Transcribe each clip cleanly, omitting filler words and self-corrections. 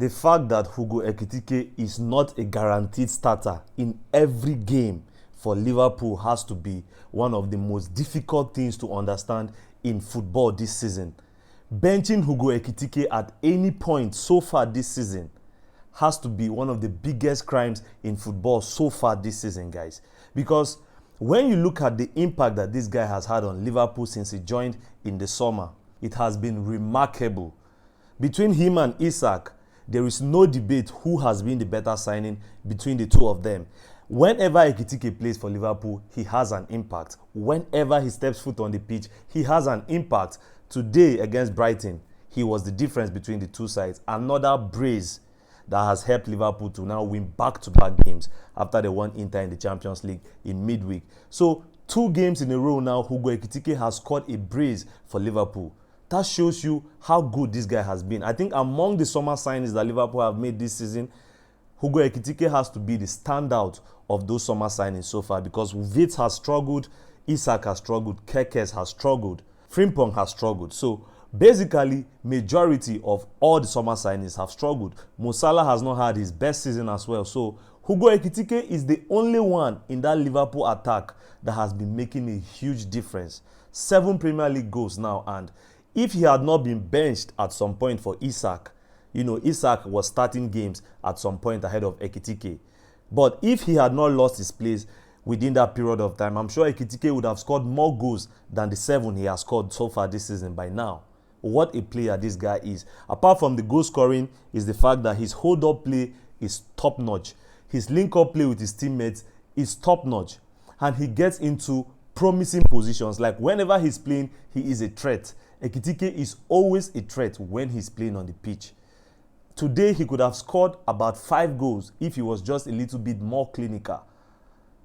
The fact that Hugo Ekitike is not a guaranteed starter in every game for Liverpool has to be one of the most difficult things to understand in football this season. Benching Hugo Ekitike at any point so far this season has to be one of the biggest crimes in football so far this season, guys. Because when you look at the impact that this guy has had on Liverpool since he joined in the summer, it has been remarkable. Between him and Isak, there is no debate who has been the better signing between the two of them. Whenever Ekitike plays for Liverpool, he has an impact. Whenever he steps foot on the pitch, he has an impact. Today against Brighton, he was the difference between the two sides. Another brace that has helped Liverpool to now win back-to-back games after they won Inter in the Champions League in midweek. So 2 games in a row now, Hugo Ekitike has scored a brace for Liverpool. That shows you how good this guy has been. I think among the summer signings that Liverpool have made this season, Hugo Ekitike has to be the standout of those summer signings so far, because Wits has struggled, Isak has struggled, Kekes has struggled, Frimpong has struggled. So basically, majority of all the summer signings have struggled. Mo Salah has not had his best season as well. So Hugo Ekitike is the only one in that Liverpool attack that has been making a huge difference. 7 Premier League goals now, and if he had not been benched at some point for Isak, Isak was starting games at some point ahead of Ekitike. But if he had not lost his place within that period of time, I'm sure Ekitike would have scored more goals than the 7 he has scored so far this season by now. What a player this guy is. Apart from the goal scoring, is the fact that his hold-up play is top-notch. His link-up play with his teammates is top-notch. And he gets into promising positions. Like whenever he's playing, he is a threat. Ekitike is always a threat when he's playing on the pitch. Today, he could have scored about 5 goals if he was just a little bit more clinical.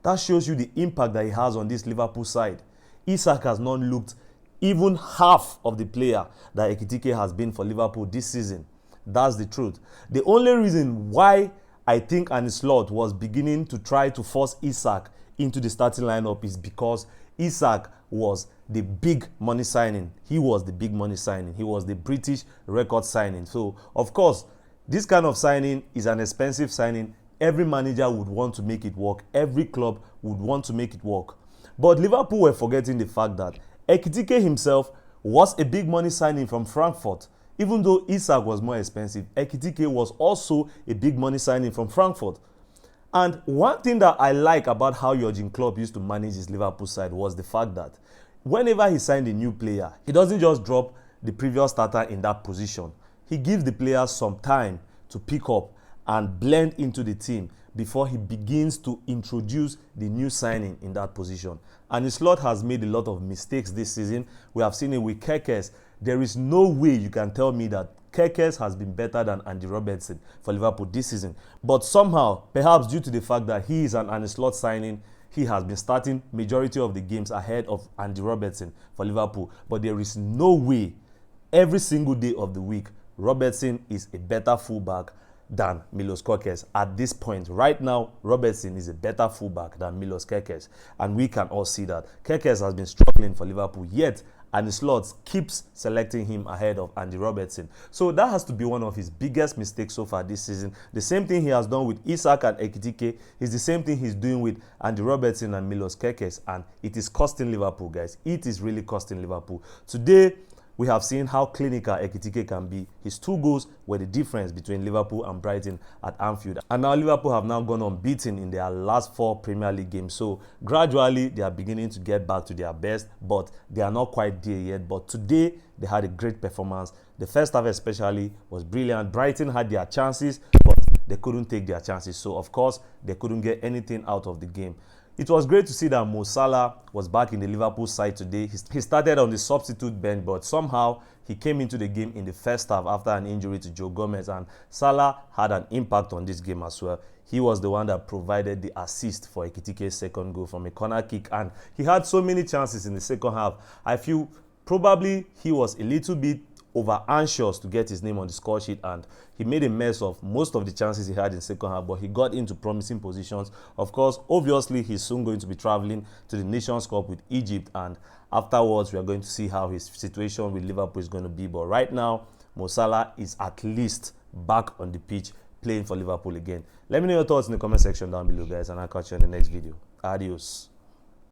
That shows you the impact that he has on this Liverpool side. Isak has not looked even half of the player that Ekitike has been for Liverpool this season. That's the truth. The only reason why I think Arne Slot was beginning to try to force Isak into the starting lineup is because Isak was the big money signing. He was the big money signing. He was the British record signing. So, of course, this kind of signing is an expensive signing. Every manager would want to make it work. Every club would want to make it work. But Liverpool were forgetting the fact that Ekitike himself was a big money signing from Frankfurt. Even though Isak was more expensive, Ekitike was also a big money signing from Frankfurt. And one thing that I like about how Jurgen Klopp used to manage his Liverpool side was the fact that whenever he signed a new player, he doesn't just drop the previous starter in that position. He gives the players some time to pick up and blend into the team before he begins to introduce the new signing in that position. And his Slot has made a lot of mistakes this season. We have seen it with Kekes. There is no way you can tell me that Kekes has been better than Andy Robertson for Liverpool this season. But somehow, perhaps due to the fact that he is an Arne Slot signing, he has been starting majority of the games ahead of Andy Robertson for Liverpool. But there is no way every single day of the week Robertson is a better fullback than Milos Kekes. At this point, right now, Robertson is a better fullback than Milos Kekes. And we can all see that. Kekes has been struggling for Liverpool, yet and the Slots keeps selecting him ahead of Andy Robertson. So that has to be one of his biggest mistakes so far this season. The same thing he has done with Isak and Ekitike is the same thing he's doing with Andy Robertson and Milos Kekes, and it is costing Liverpool, guys. It is really costing Liverpool. Today, we have seen how clinical Ekitike can be. His 2 goals were the difference between Liverpool and Brighton at Anfield. And now Liverpool have now gone unbeaten in their last 4 Premier League games. So gradually, they are beginning to get back to their best, but they are not quite there yet. But today, they had a great performance. The first half especially was brilliant. Brighton had their chances, but they couldn't take their chances. So, of course, they couldn't get anything out of the game. It was great to see that Mo Salah was back in the Liverpool side today. He started on the substitute bench, but somehow he came into the game in the first half after an injury to Joe Gomez, and Salah had an impact on this game as well. He was the one that provided the assist for Ekitike's second goal from a corner kick, and he had so many chances in the second half. I feel probably he was a little bit over anxious to get his name on the score sheet, and he made a mess of most of the chances he had in second half, but he got into promising positions. Of course, obviously, he's soon going to be traveling to the Nations Cup with Egypt, and afterwards, we are going to see how his situation with Liverpool is going to be. But right now, Mo Salah is at least back on the pitch playing for Liverpool again. Let me know your thoughts in the comment section down below, guys, and I'll catch you in the next video. Adios.